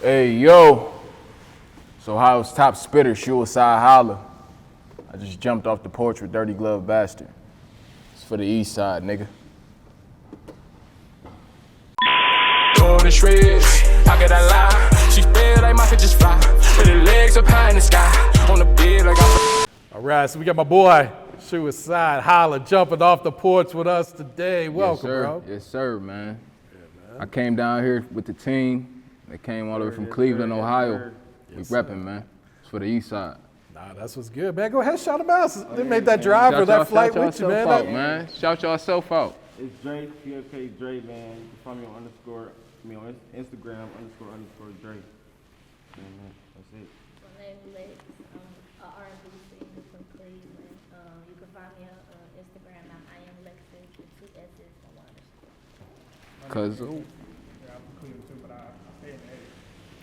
Hey, yo. So Ohio's top spitter, Shuicide Holla. I just jumped off the porch with Dirty Glove Bastard. It's for the east side, nigga. Torn to shreds, how could I lie? She feel like my could just fly. With her legs up high in the sky. On the bed like I'm. All right, so we got my boy, Shuicide Holla, jumping off the porch with us today. Welcome, bro. Yes, sir, man. I came down here with the team. They came all the way from Cleveland, Ohio. We repping, man. It's for the east side. Nah, that's what's good, man. Go ahead, shout them out. They made that drive or that flight with you, man. Man. Shout yourself out. It's Dre, PFK Dre, man. You can find me on Instagram __ Dre. Yeah, man, that's it. My name is Lex. I'm an R&B singer from Cleveland. You can find me on Instagram. I am Lexus with 2 S's and 1 underscore. Cause Yeah, I'm from Cleveland too, but I stay in the area.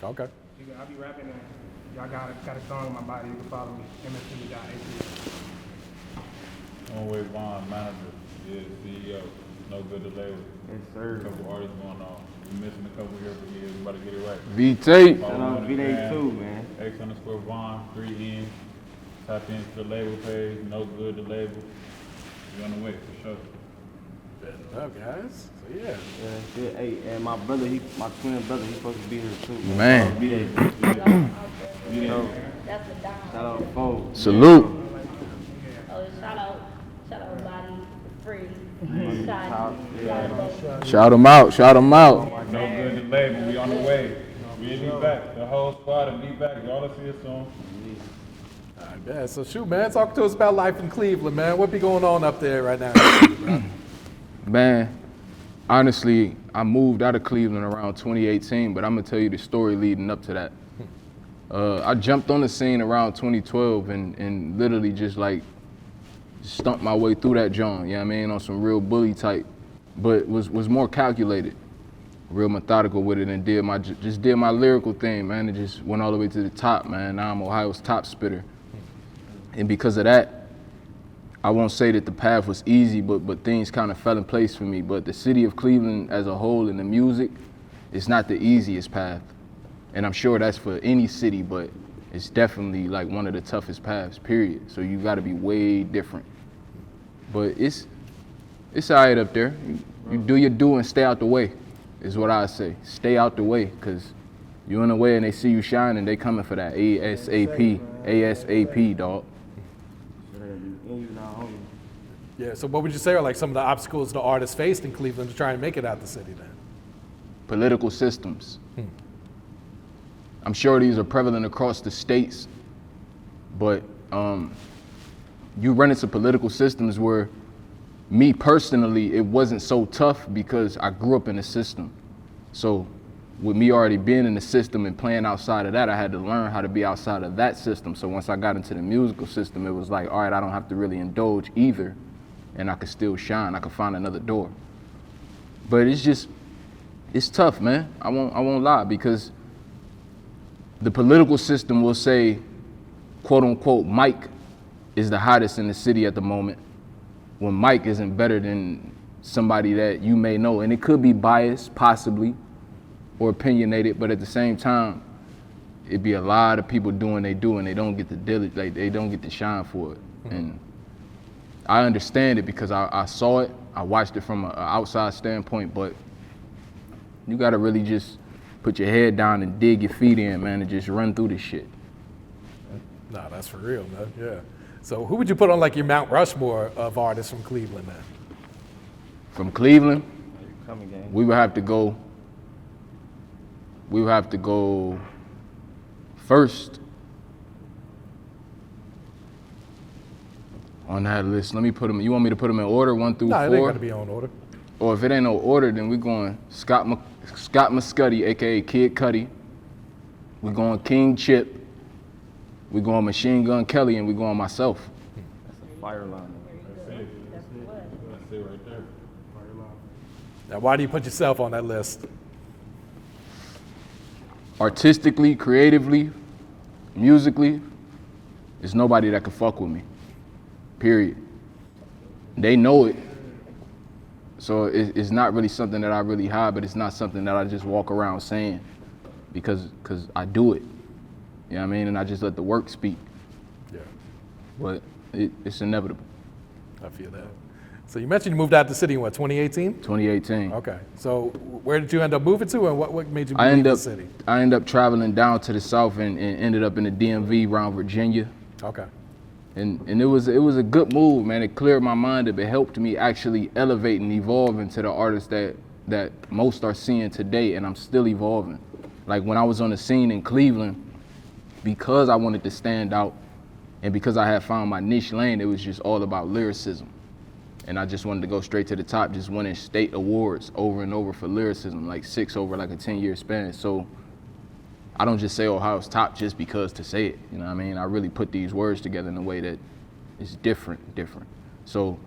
Okay. I'll be rapping and y'all got a song in my body. You can follow me. MSC.AT. One Way Vaughn, manager, CEO, no good to label. Yes, sir. A couple artists going on. We missing a couple here for years. We about to get it right. VT. Shout out to V-Day too, man. X_Vaughn, 3 N's. Tap into the label page, no good to label. We on the way for sure. Good up, guys. So, yeah. Yeah, that's it. Hey, and my brother, my twin brother, he's supposed to be here too. Man. V-Day. That's the Don. Shout out to folks. Salute. Oh, shout out Body Free. Shout them out. Shout them out. No good to label. We on the way. We'll be back. The whole squad will be back. Y'all will see us soon. All right, yeah. So, shoot, man, talk to us about life in Cleveland, man. What be going on up there right now? Man, honestly, I moved out of Cleveland around 2018, but I'm gonna tell you the story leading up to that. I jumped on the scene around 2012 and literally just like stumped my way through that joint, you know what I mean, on some real bully type, but was more calculated, real methodical with it, and did my lyrical thing, man, and just went all the way to the top, man. Now I'm Ohio's top spitter. And because of that, I won't say that the path was easy, but things kind of fell in place for me. But the city of Cleveland as a whole and the music, it's not the easiest path. And I'm sure that's for any city, but it's definitely like one of the toughest paths, period. So you gotta be way different. But it's all right up there. You do your do and stay out the way, is what I say. Stay out the way, cause you in the way and they see you shining, they coming for that ASAP, dog. Yeah, so what would you say are like some of the obstacles the artists faced in Cleveland to try and make it out the city then? Political systems. I'm sure these are prevalent across the states, but you run into political systems where, me personally, it wasn't so tough because I grew up in the system. So with me already being in the system and playing outside of that, I had to learn how to be outside of that system. So once I got into the musical system, it was like, all right, I don't have to really indulge either, and I could still shine. I could find another door. But it's tough, man. I won't lie, because the political system will say, quote unquote, Mike is the hottest in the city at the moment, when Mike isn't better than somebody that you may know. And it could be biased, possibly, or opinionated, but at the same time, it'd be a lot of people doing they do and they don't get they don't get to shine for it. And I understand it because I saw it, I watched it from an outside standpoint, but you gotta really just put your head down and dig your feet in, man, and just run through this shit. Nah, that's for real, man, yeah. So who would you put on like your Mount Rushmore of artists from Cleveland, man? From Cleveland, Coming game. we would have to go first on that list. Let me put them, you want me to put them in order, 1 through 4? Nah, it ain't gonna be on order. Or if it ain't no order, then we going Scott Muscuddy, aka Kid Cudi. We going King Chip. We going Machine Gun Kelly, and we going myself. That's a fire line. That's it right there. Now, why do you put yourself on that list? Artistically, creatively, musically, there's nobody that can fuck with me. Period. They know it. So it's not really something that I really hide, but it's not something that I just walk around saying. because I do it. You know what I mean? And I just let the work speak. Yeah, But it's inevitable. I feel that. So you mentioned you moved out the city in what, 2018? 2018. Okay. So where did you end up moving to, and what made you I leave ended the up city? I ended up traveling down to the south and ended up in the DMV around Virginia. Okay. And it was a good move, man. It cleared my mind up. It helped me actually elevate and evolve into the artist that most are seeing today, and I'm still evolving. Like when I was on the scene in Cleveland, because I wanted to stand out and because I had found my niche lane, it was just all about lyricism. And I just wanted to go straight to the top, just winning state awards over and over for lyricism, like 6 over like a 10-year span. So I don't just say Ohio's top just because to say it, you know what I mean? I really put these words together in a way that is different. So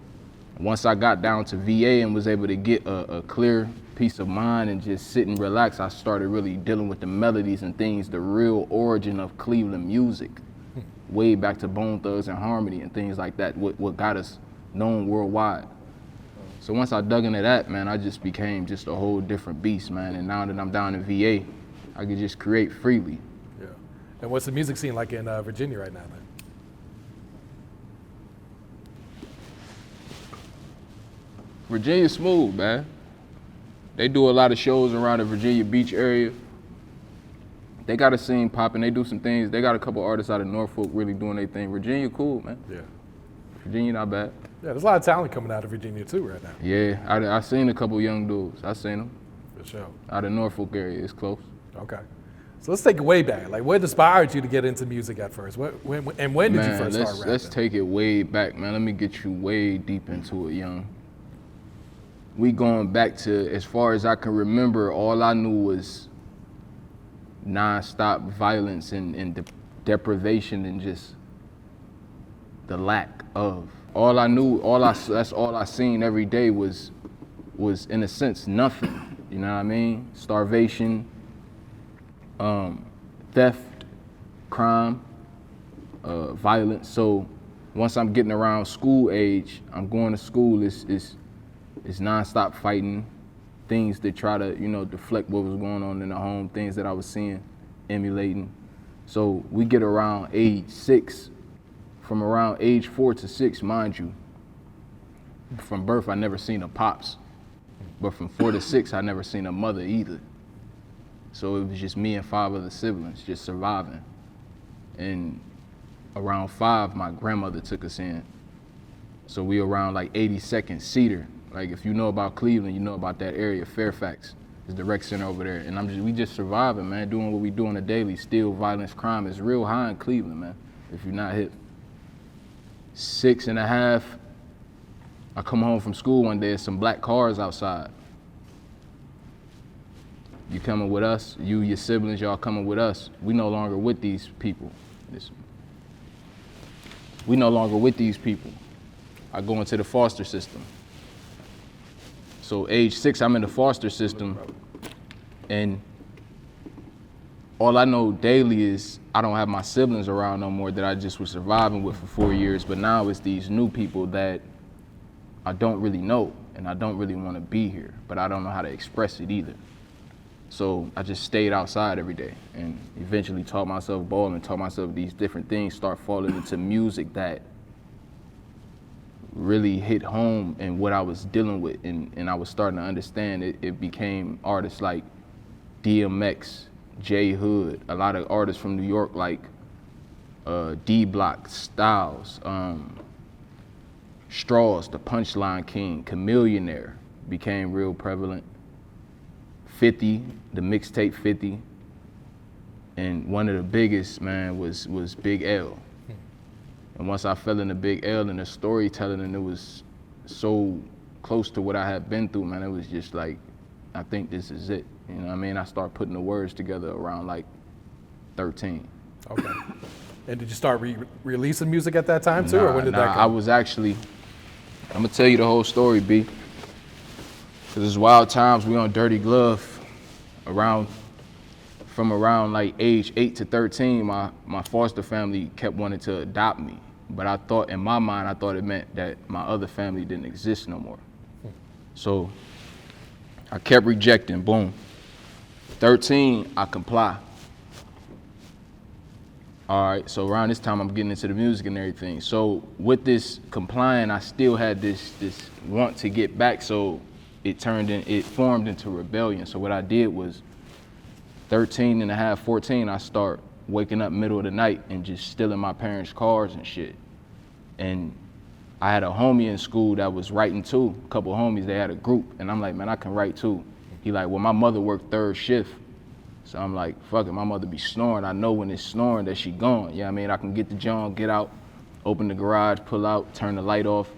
once I got down to VA and was able to get a clear peace of mind and just sit and relax, I started really dealing with the melodies and things, the real origin of Cleveland music, way back to Bone Thugs and Harmony and things like that, what got us known worldwide. So once I dug into that, man, I just became just a whole different beast, man. And now that I'm down in VA, I can just create freely. Yeah. And what's the music scene like in Virginia right now, then? Virginia's smooth, man. They do a lot of shows around the Virginia Beach area. They got a scene popping. They do some things. They got a couple artists out of Norfolk really doing their thing. Virginia cool, man. Yeah. Virginia not bad. Yeah, there's a lot of talent coming out of Virginia too right now. Yeah, I seen a couple young dudes. I seen them For sure. out of Norfolk area. It's close. Okay. So let's take it way back. Like, what inspired you to get into music at first? When did you first start rapping? Let's take it way back, man. Let me get you way deep into it, young. We going back to, as far as I can remember, all I knew was nonstop violence and deprivation and just the lack of. All I knew, that's all I seen every day was in a sense nothing. You know what I mean? Starvation, theft, crime, violence. So once I'm getting around school age, I'm going to school. It's nonstop fighting, things that try to deflect what was going on in the home, things that I was seeing, emulating. So we get around age 6. From around age 4 to 6, mind you, from birth I never seen a pops, but from 4 to 6 I never seen a mother either. So it was just me and 5 other siblings just surviving. And around 5, my grandmother took us in. So we around like 82nd Cedar. Like if you know about Cleveland, you know about that area. Fairfax is the rec center over there. And we just surviving, man, doing what we do on a daily. Still, violence, crime is real high in Cleveland, man, if you're not hip. 6.5, I come home from school one day, there's some black cars outside. You coming with us? You, your siblings, y'all coming with us. We no longer with these people. We no longer with these people. I go into the foster system. So age 6, I'm in the foster system, and all I know daily is I don't have my siblings around no more that I just was surviving with for 4 years, but now it's these new people that I don't really know, and I don't really want to be here, but I don't know how to express it either. So I just stayed outside every day and eventually taught myself ball and taught myself these different things, start falling into music that really hit home and what I was dealing with, and I was starting to understand it. It became artists like DMX, J Hood, a lot of artists from New York like D Block, Styles, Straws, the Punchline King, Chameleonaire became real prevalent. 50, the mixtape 50, and one of the biggest, man, was Big L. And once I fell into Big L and the storytelling, and it was so close to what I had been through, man, it was just like, I think this is it. You know what I mean? I started putting the words together around like 13. Okay. And did you start releasing music at that time too, or when did that come? I was actually, I'm gonna tell you the whole story, B. Cause it's wild times, we on Dirty Glove. From around like age 8 to 13, my foster family kept wanting to adopt me. But I thought, in my mind, it meant that my other family didn't exist no more. So I kept rejecting, boom. 13, I comply. All right, so around this time, I'm getting into the music and everything. So with this complying, I still had this want to get back. So it formed into rebellion. So what I did was 13 and a half, 14, I start waking up middle of the night and just stealing my parents' cars and shit. And I had a homie in school that was writing too. A couple of homies, they had a group. And I'm like, man, I can write too. He like, well, my mother worked third shift. So I'm like, fuck it, my mother be snoring. I know when it's snoring that she gone. Yeah, I mean, I can get the joint, get out, open the garage, pull out, turn the light off.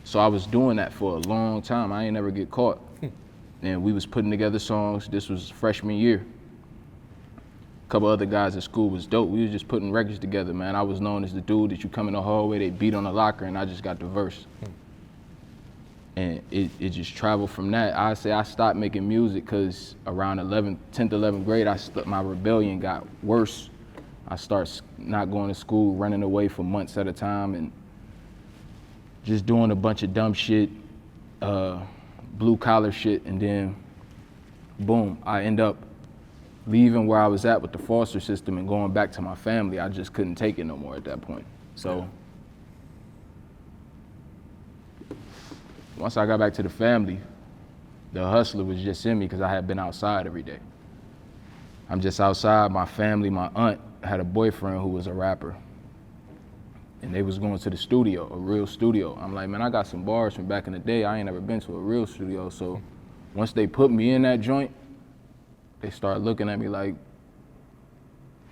So I was doing that for a long time. I ain't never get caught. And we was putting together songs. This was freshman year. A couple other guys at school was dope. We was just putting records together, man. I was known as the dude that you come in the hallway, they beat on the locker, and I just got the verse. And it just traveled from that. I say I stopped making music because around 10th, 11th grade, my rebellion got worse. I started not going to school, running away for months at a time, and just doing a bunch of dumb shit, blue collar shit, and then boom, I end up leaving where I was at with the foster system and going back to my family. I just couldn't take it no more at that point. So once I got back to the family, the hustler was just in me because I had been outside every day. I'm just outside. My family, my aunt had a boyfriend who was a rapper. And they was going to the studio, a real studio. I'm like, man, I got some bars from back in the day. I ain't never been to a real studio. So once they put me in that joint, they started looking at me like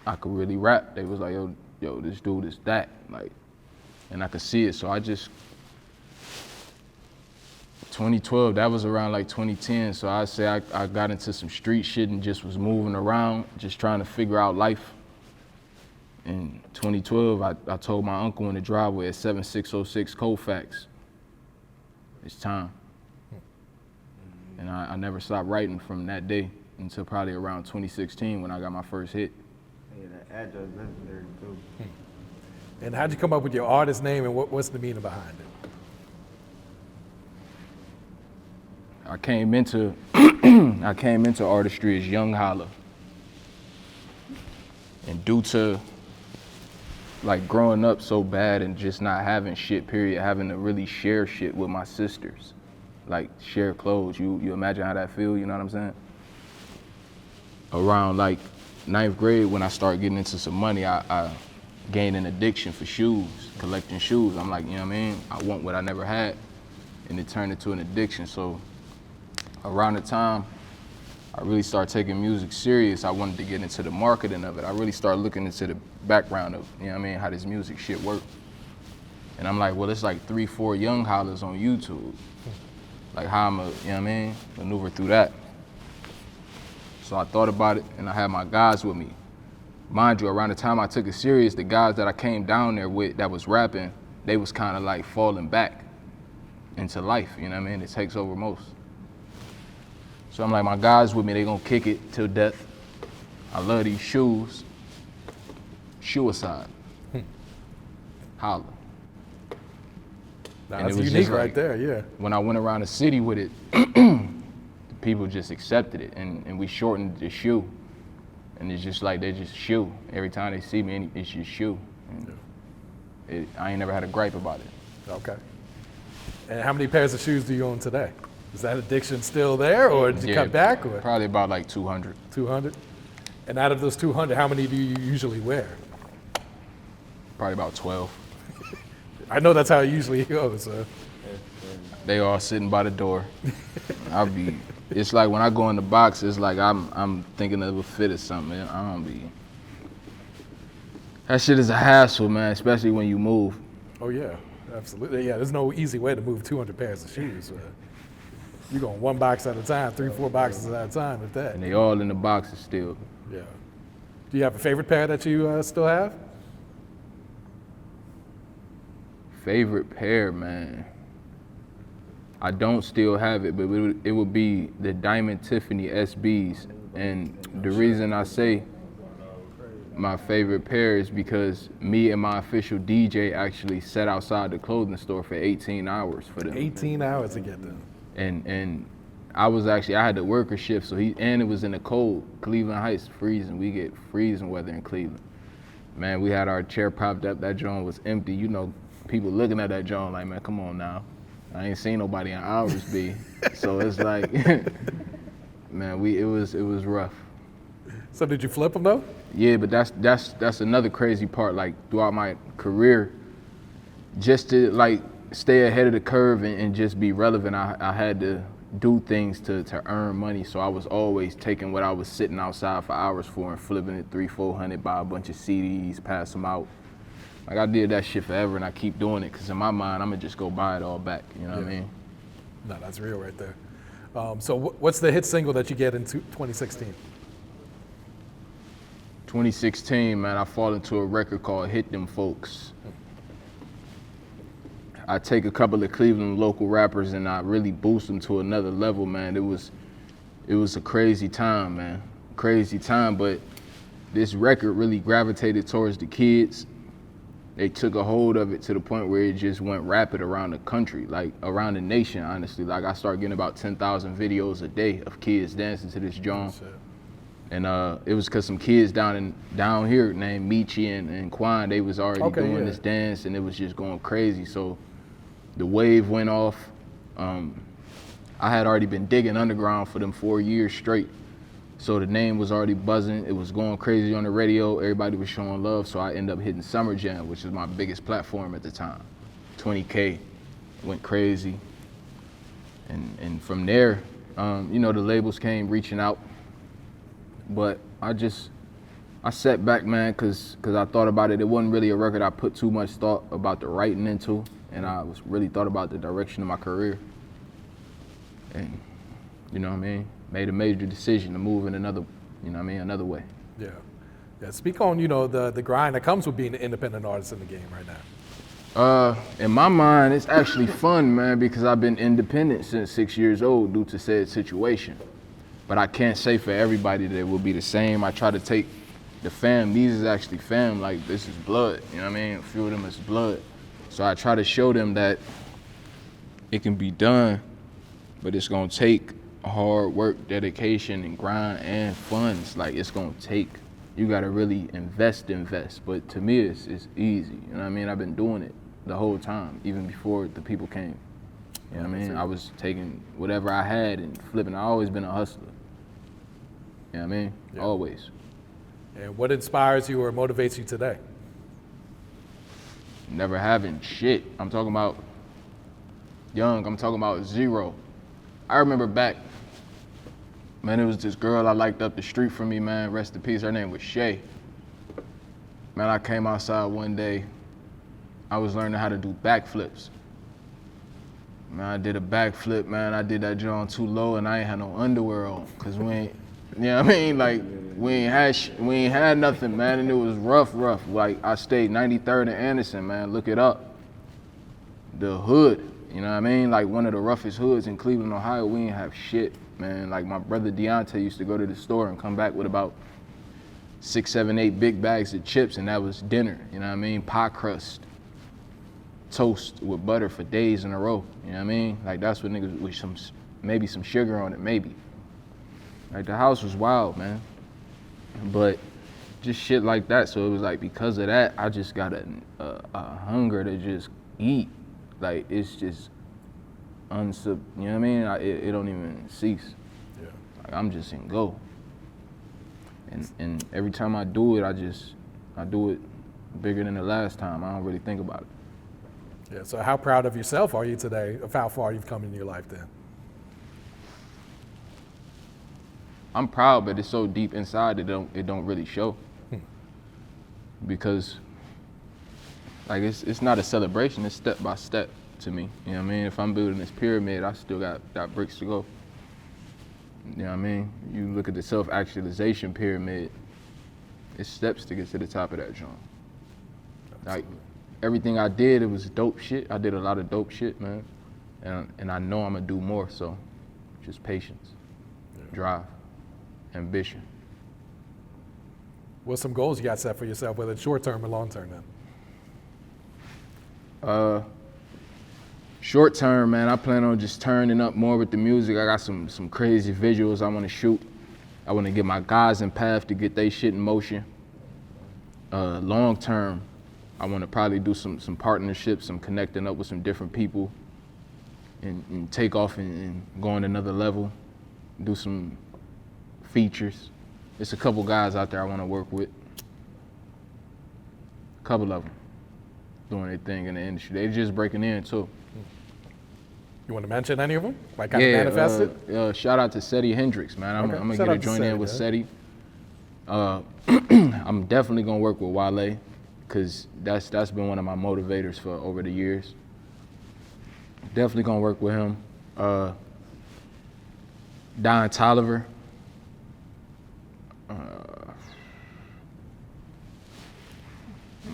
I could really rap. They was like, yo, this dude is that. Like, and I could see it. So I just, 2012, that was around like 2010. So I say I got into some street shit and just was moving around, just trying to figure out life. In 2012, I told my uncle in the driveway at 7606 Colfax, it's time. And I never stopped writing from that day until probably around 2016 when I got my first hit. Yeah, that address legendary too. And how'd you come up with your artist name, and what's the meaning behind it? I came into artistry as Young Holla. And due to like growing up so bad and just not having shit, period, having to really share shit with my sisters, like share clothes, you imagine how that feel, you know what I'm saying? Around like 9th grade, when I started getting into some money, I gained an addiction for shoes, collecting shoes. I'm like, you know what I mean? I want what I never had, and it turned into an addiction. So around the time I really started taking music serious, I wanted to get into the marketing of it. I really started looking into the background of, you know what I mean, how this music shit worked. And I'm like, well, it's like 3-4 Young Hollers on YouTube. Like how I'm you know what I mean, maneuver through that. So I thought about it, and I had my guys with me. Mind you, around the time I took it serious, the guys that I came down there with that was rapping, they was kind of like falling back into life, you know what I mean? It takes over most. So I'm like, my guys with me, they gonna kick it till death. I love these shoes. Shuicide Holla. Nah, And that's it was unique just right like, there, yeah. When I went around the city with it, the people just accepted it, and we shortened the shoe. And it's just like, they just shoe. Every time they see me, it's just shoe. I ain't never had a gripe about it. Okay. And how many pairs of shoes do you own today? Is that addiction still there, or did you cut back? Or Probably about like 200. 200? And out of those 200, how many do you usually wear? Probably about 12. I know that's how it usually goes. They all sitting by the door. It's like when I go in the box, it's like I'm thinking of a fit or something. I don't be. That shit is a hassle, man, especially when you move. Oh yeah, absolutely. Yeah, there's no easy way to move 200 pairs of shoes. You're going one box at a time, 3-4 boxes at a time with that. And they all in the boxes still. Yeah. Do you have a favorite pair that you still have? Favorite pair, man. I don't still have it, but it would be the Diamond Tiffany SBs. And the reason I say my favorite pair is because me and my official DJ actually sat outside the clothing store for 18 hours for them. 18 hours to get them. And I had the worker shift, so and it was in the cold. Cleveland Heights, freezing. We get freezing weather in Cleveland. Man, we had our chair propped up. That joint was empty. You know, people looking at that joint like, man, come on now. I ain't seen nobody in hours, B. So it's like, man, it was rough. So did you flip them though? Yeah, but that's another crazy part. Like throughout my career, just to like stay ahead of the curve and just be relevant, I had to do things to earn money. So I was always taking what I was sitting outside for hours for and flipping it $300-400, buy a bunch of CDs, pass them out. Like I did that shit forever, and I keep doing it because in my mind I'm gonna just go buy it all back. You know what I mean? No, that's real right there. So what's the hit single that you get in 2016? 2016, man, I fall into a record called Dem Folks. I take a couple of Cleveland local rappers and I really boost them to another level, man. It was a crazy time, man. Crazy time, but this record really gravitated towards the kids. They took a hold of it to the point where it just went rapid around the country, like around the nation, honestly. Like I started getting about 10,000 videos a day of kids dancing to this joint. And it was because some kids down here named Michi and Quan, they was already doing this dance, and it was just going crazy. So the wave went off. I had already been digging underground for them 4 years straight. So the name was already buzzing. It was going crazy on the radio. Everybody was showing love. So I ended up hitting Summer Jam, which is my biggest platform at the time. 20K, went crazy. And from there, you know, the labels came reaching out. But I sat back, man, cause I thought about it. It wasn't really a record I put too much thought about the writing into, and I really thought about the direction of my career. And, you know what I mean? Made a major decision to move in another way. Yeah. Speak on, you know, the grind that comes with being an independent artist in the game right now. In my mind, it's actually fun, man, because I've been independent since 6 years old due to said situation. But I can't say for everybody that it will be the same. I try to take the fam, these is actually fam, like this is blood, you know what I mean? A few of them is blood. So I try to show them that it can be done, but it's gonna take hard work, dedication, and grind, and funds. Like it's gonna take, you gotta really invest. But to me, it's easy, you know what I mean? I've been doing it the whole time, even before the people came. You know what I mean? I was taking whatever I had and flipping. I've always been a hustler. You know what I mean? Yeah. Always. And what inspires you or motivates you today? Never having shit. I'm talking about young. I'm talking about zero. I remember back, man, it was this girl I liked up the street from me, man. Rest in peace. Her name was Shay. Man, I came outside one day. I was learning how to do backflips. Man, I did a backflip, man. I did that joint too low, and I ain't had no underwear on, cause we ain't, you know what I mean? Like we ain't had nothing, man, and it was rough. Like I stayed 93rd and Anderson, man. Look it up. The hood, you know what I mean? Like one of the roughest hoods in Cleveland, Ohio. We ain't have shit, man. Like my brother Deontay used to go to the store and come back with about 6, 7, 8 big bags of chips, and that was dinner. You know what I mean? Pie crust. Toast with butter for days in a row, you know what I mean? Like that's what niggas with maybe some sugar on it, maybe. Like the house was wild, man. But just shit like that. So it was like because of that, I just got a hunger to just eat. Like it's just you know what I mean? It don't even cease. Yeah. Like I'm just in go. And every time I do it, I do it bigger than the last time. I don't really think about it. Yeah, so how proud of yourself are you today of how far you've come in your life then? I'm proud, but it's so deep inside it don't really show. Because like it's not a celebration, it's step by step to me. You know what I mean? If I'm building this pyramid, I still got bricks to go. You know what I mean? You look at the self-actualization pyramid, it's steps to get to the top of that joint. Like everything I did, it was dope shit. I did a lot of dope shit, man. And I know I'm gonna do more, so just patience, drive, ambition. What's some goals you got set for yourself, whether it's short term or long term then? Short term, man, I plan on just turning up more with the music. I got some crazy visuals I want to shoot. I want to get my guys in path to get their shit in motion. Long term, I want to probably do some partnerships, some connecting up with some different people, and take off and go on another level, do some features. There's a couple guys out there I want to work with. A couple of them doing their thing in the industry. They just breaking in too. You want to mention any of them? Like kind of manifested? Shout out to Seti Hendrix, man. I'm gonna get a joint in with Seti. I'm definitely gonna work with Wale, cause that's been one of my motivators for over the years. Definitely gonna work with him. Don Tolliver.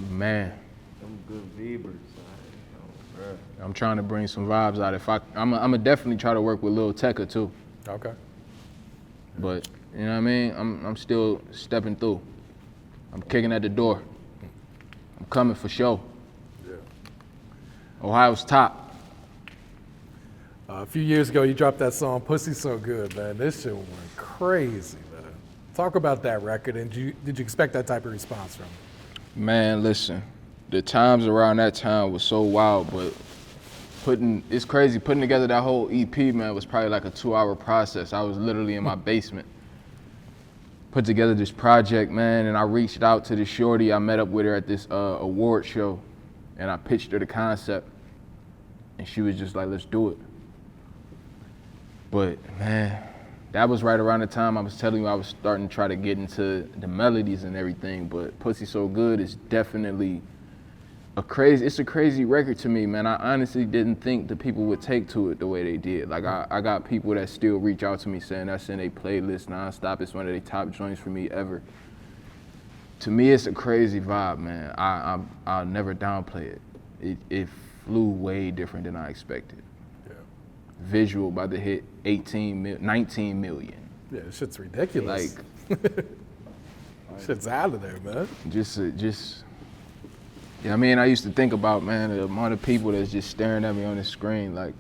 Man. Them good Viebers. I'm trying to bring some vibes out. I'm gonna definitely try to work with Lil Tecca too. Okay. But you know what I mean? I'm still stepping through. I'm kicking at the door. I'm coming for sure. Yeah. Ohio's top. A few years ago, you dropped that song "Pussy So Good," man. This shit went crazy, man. Talk about that record, and did you expect that type of response from it? Man, listen. The times around that time was so wild, but it's crazy. Putting together that whole EP, man, was probably like a 2-hour process. I was literally in my basement. Put together this project, man, and I reached out to this shorty. I met up with her at this award show, and I pitched her the concept, and she was just like, let's do it. But, man, that was right around the time I was telling you I was starting to try to get into the melodies and everything, but Pussy So Good is definitely it's a crazy record to me, man. I honestly didn't think the people would take to it the way they did. Like, I got people that still reach out to me saying that's in their playlist nonstop. It's one of their top joints for me ever. To me, it's a crazy vibe, man. I'll never downplay it. It flew way different than I expected. Yeah. Visual by the hit 19 million. Yeah, this shit's ridiculous. Like, shit's out of there, man. Yeah, I mean, I used to think about, man, the amount of people that's just staring at me on the screen, like,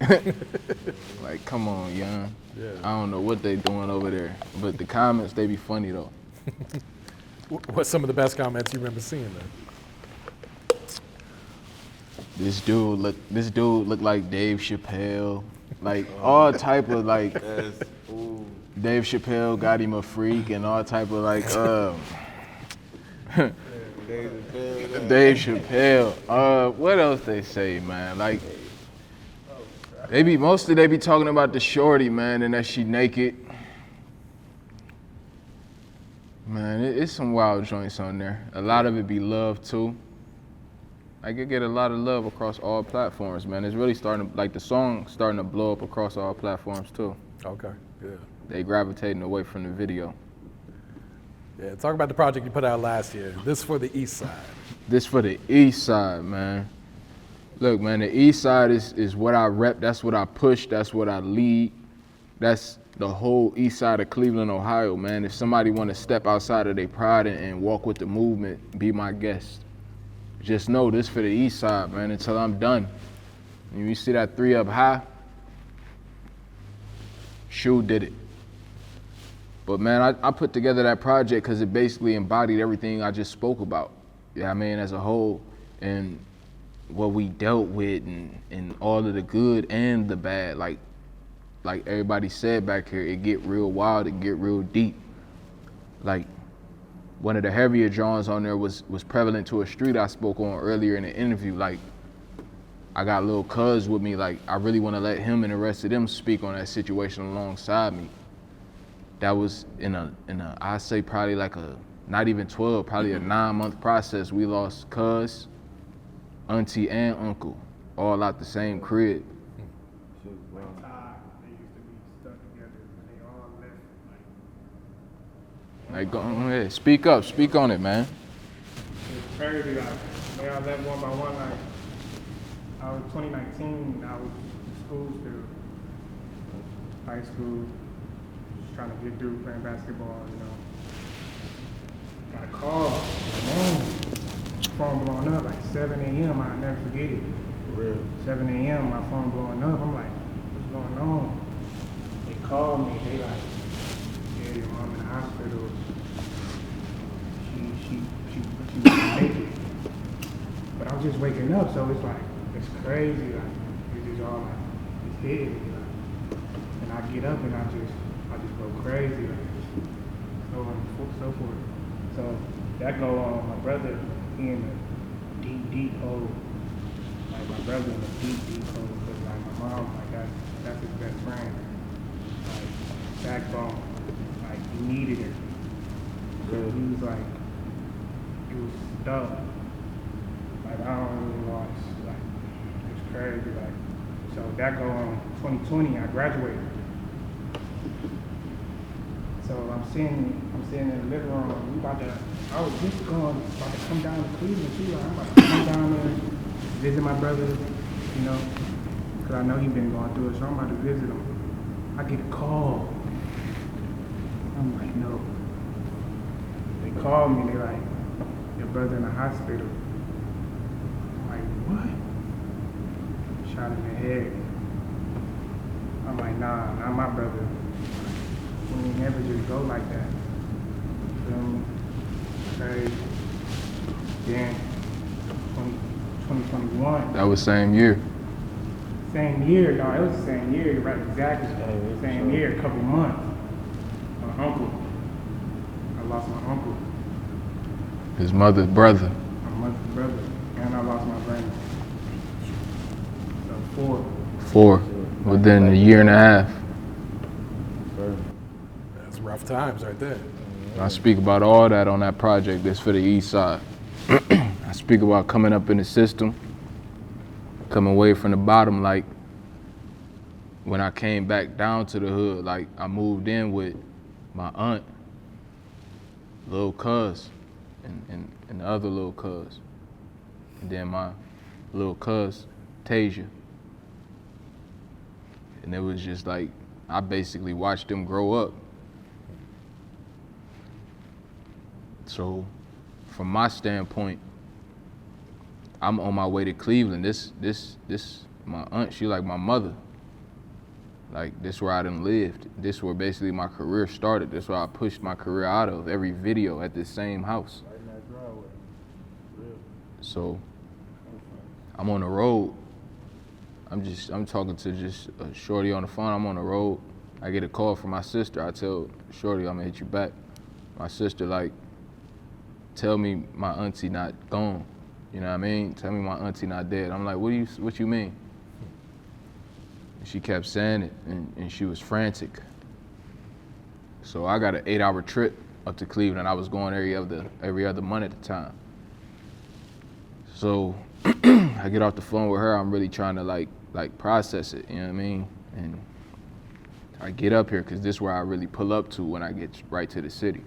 like, come on, young. Yeah. I don't know what they doing over there, but the comments, they be funny though. What's some of the best comments you remember seeing then? This dude looked like Dave Chappelle, like all type of like, Dave Chappelle got him a freak and all type of like, Dave Chappelle. What else they say, man? Like, they be talking about the shorty, man, and that she naked. Man, it's some wild joints on there. A lot of it be love too. I could get a lot of love across all platforms, man. It's really the song starting to blow up across all platforms too. Okay, yeah. They gravitating away from the video. Yeah, talk about the project you put out last year, This For The Eastside. This For The Eastside, man. Look, man, the Eastside is what I rep, that's what I push, that's what I lead. That's the whole east side of Cleveland, Ohio, man. If somebody want to step outside of their pride and walk with the movement, be my guest. Just know this for the east side, man, until I'm done. And you see that 3 up high? Shu did it. But man, I put together that project because it basically embodied everything I just spoke about. You know what I mean, as a whole, and what we dealt with and all of the good and the bad. Like everybody said back here, it get real wild, it get real deep. Like, one of the heavier drawings on there was prevalent to a street I spoke on earlier in the interview. Like, I got Lil Cuz with me, like, I really want to let him and the rest of them speak on that situation alongside me. That was in a I say probably like not even 12, probably a 9-month process. We lost Cuz, auntie, and uncle, all out the same crib. They used to be stuck together, and they all left. Like, go ahead, speak up, speak on it, man. It's crazy, like, they all left one by one. Like, I was 2019, I was in school still, high school, just trying to get through playing basketball, you know. Got a call, phone blowing up, like 7 a.m., I'll never forget it. For real. 7 a.m. my phone blowing up. I'm like, what's going on? They called me. They like, yeah, your mom in the hospital. She wouldn't make it. But I'm just waking up, so it's like, it's crazy. Like, it's just all like, it's hitting me. Like, and I get up and I just go crazy. Like, so on and so forth. So that go on. My brother, he in the deep hole. Like my brother in the deep hole. Because like my mom, like that's his best friend. Like backbone. Like he needed her. So he was like, he was stuck. Like I don't really know. It's like it's crazy. Like so that go on 2020. I graduated. So I'm sitting in the living room. I was just about to come down to Cleveland too. Like, I'm about to come down there, visit my brother, you know, because I know he's been going through it. So I'm about to visit him. I get a call. I'm like, no. They called me. They're like, your brother in the hospital. I'm like, what? Shot in the head. I'm like, nah, not my brother. We never just go like that. You feel me? Crazy. Then 2021. That was same year. Same year, no, it was the same year, you're right, exactly. Same year, a couple months. My uncle. I lost my uncle. His mother's brother. My mother's brother. And I lost my brother. So 4. Within a year and a half. That's rough times right there. I speak about all that on that project, This For The Eastside. I speak about coming up in the system, coming way from the bottom, like when I came back down to the hood, like I moved in with my aunt, little cuz, and the other little cuz. And then my little cuz, Tasia. And it was just like, I basically watched them grow up. So from my standpoint, I'm on my way to Cleveland. This, my aunt, she like my mother. Like, this where I done lived. This where basically my career started. This where I pushed my career out of, every video at this same house. Right in that driveway. Real. So I'm on the road. I'm talking to just a shorty on the phone. I'm on the road. I get a call from my sister. I tell shorty, I'm gonna hit you back. My sister like, tell me my auntie not gone. You know what I mean? Tell me my auntie not dead. I'm like, what you mean? And she kept saying it, and she was frantic. So I got an 8-hour trip up to Cleveland. I was going every other month at the time. So I get off the phone with her. I'm really trying to like process it. You know what I mean? And I get up here because this is where I really pull up to when I get right to the city.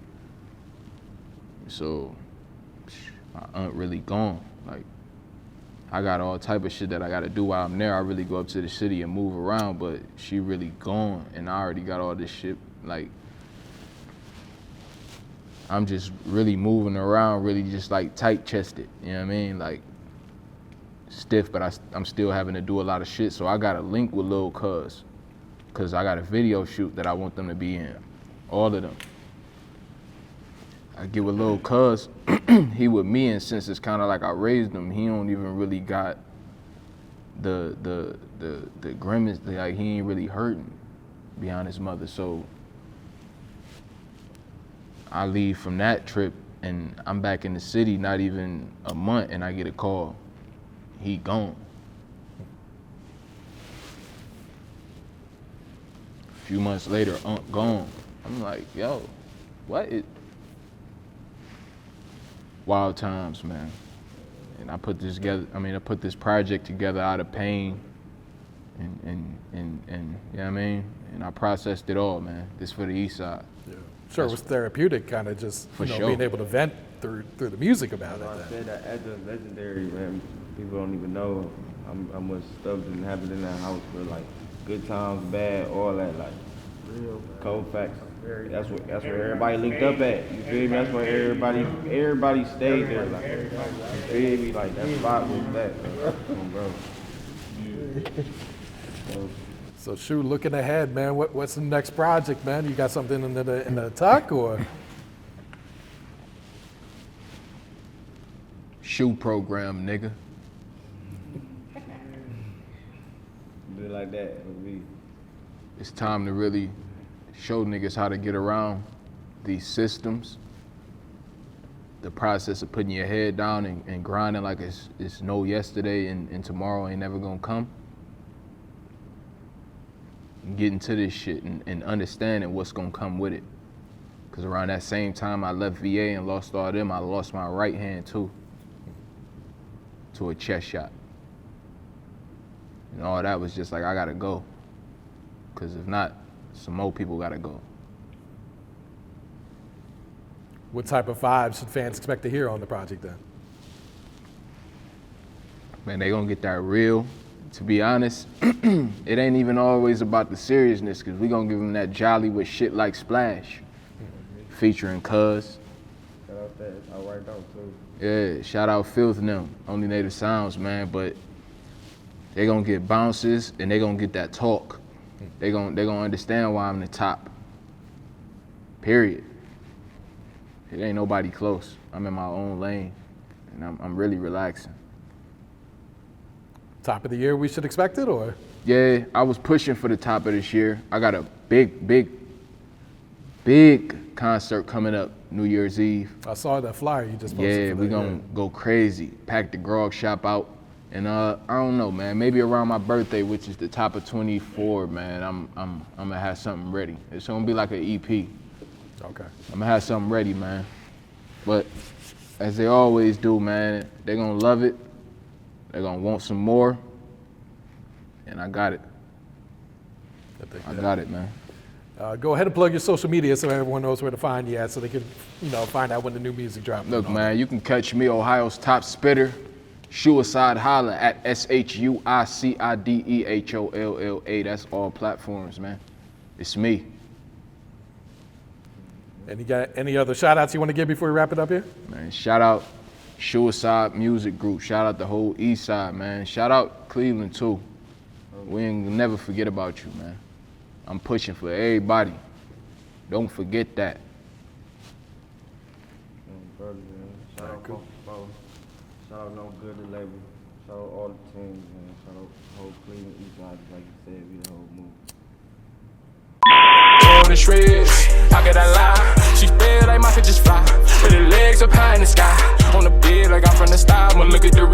So my aunt really gone. Like, I got all type of shit that I gotta do while I'm there. I really go up to the city and move around, but she really gone, and I already got all this shit. Like, I'm just really moving around, really just like tight-chested. You know what I mean? Like, stiff, but I'm still having to do a lot of shit. So I got a link with Lil Cuz, cause I got a video shoot that I want them to be in, all of them. I get with Lil Cuz, he with me, and since it's kind of like I raised him, he don't even really got the grimace, like he ain't really hurting behind his mother. So I leave from that trip and I'm back in the city not even a month, and I get a call, he gone. A few months later, Aunt gone. I'm like, yo, what? Wild times, man. And I put this together. I mean, I put this project together out of pain, and you know what I mean. And I processed it all, man. This for the Eastside. Yeah. Sure, it was therapeutic, kind of just For you know, sure. being able to vent through the music about I it. said that as a legendary, man, people don't even know how much stuff didn't happen in that house, but like good times, bad, all that, like real cold facts. That's where everybody linked up at. You feel me? That's where everybody stayed there. Like, you feel me? Like that spot was that, bro. So, Shu, looking ahead, man, what's the next project, man? You got something in the tuck, or? Shoe program, nigga. Do it like that. It would be. It's time to really show niggas how to get around these systems. The process of putting your head down and grinding like it's no yesterday and tomorrow ain't never gonna come. And getting to this shit and understanding what's gonna come with it. Cause around that same time I left VA and lost all them, I lost my right hand too. To a chest shot. And all that was just like, I gotta go. Cause if not, some more people gotta go. What type of vibes should fans expect to hear on the project then? Man, they gonna get that real. To be honest, it ain't even always about the seriousness, cause we gonna give them that jolly with shit like Splash. Featuring Cuz. Shout out that. I write down too. Yeah, shout out Filth and them, Only Native Sounds, man, but they gonna get bounces and they gonna get that talk. They gonna understand why I'm the top. Period. It ain't nobody close. I'm in my own lane and I'm really relaxing. Top of the year we should expect it, or? Yeah, I was pushing for the top of this year. I got a big concert coming up New Year's Eve. I saw that flyer you just posted. Yeah, we gonna go crazy. Pack the grog shop out. And I don't know, man, maybe around my birthday, which is the top of 24, man, I'm gonna have something ready. It's gonna be like an EP. Okay. I'm gonna have something ready, man. But as they always do, man, they're gonna love it. They're gonna want some more. And I got it. I got it, man. Go ahead and plug your social media so everyone knows where to find you at, so they can, find out when the new music drops. Look, man, you can catch me, Ohio's top spitter, Shuicide Holla at SHUICIDEHOLLA. That's all platforms, man. It's me. And you got any other shout outs you want to give before we wrap it up here? Man, shout out Shuicide Music Group. Shout out the whole East Side, man. Shout out Cleveland, too. We ain't never forget about you, man. I'm pushing for everybody. Don't forget that. Brother, man. Shout out Porch. Shout out No Good, the label. Shout out all the teams, man. Shout out the whole Cleveland Eastside, like you said, we the whole move. On the shreds, how could I lie? She feel like my could just fly. With her legs up high in the sky. On the bed like I'm from the style, I'ma look at the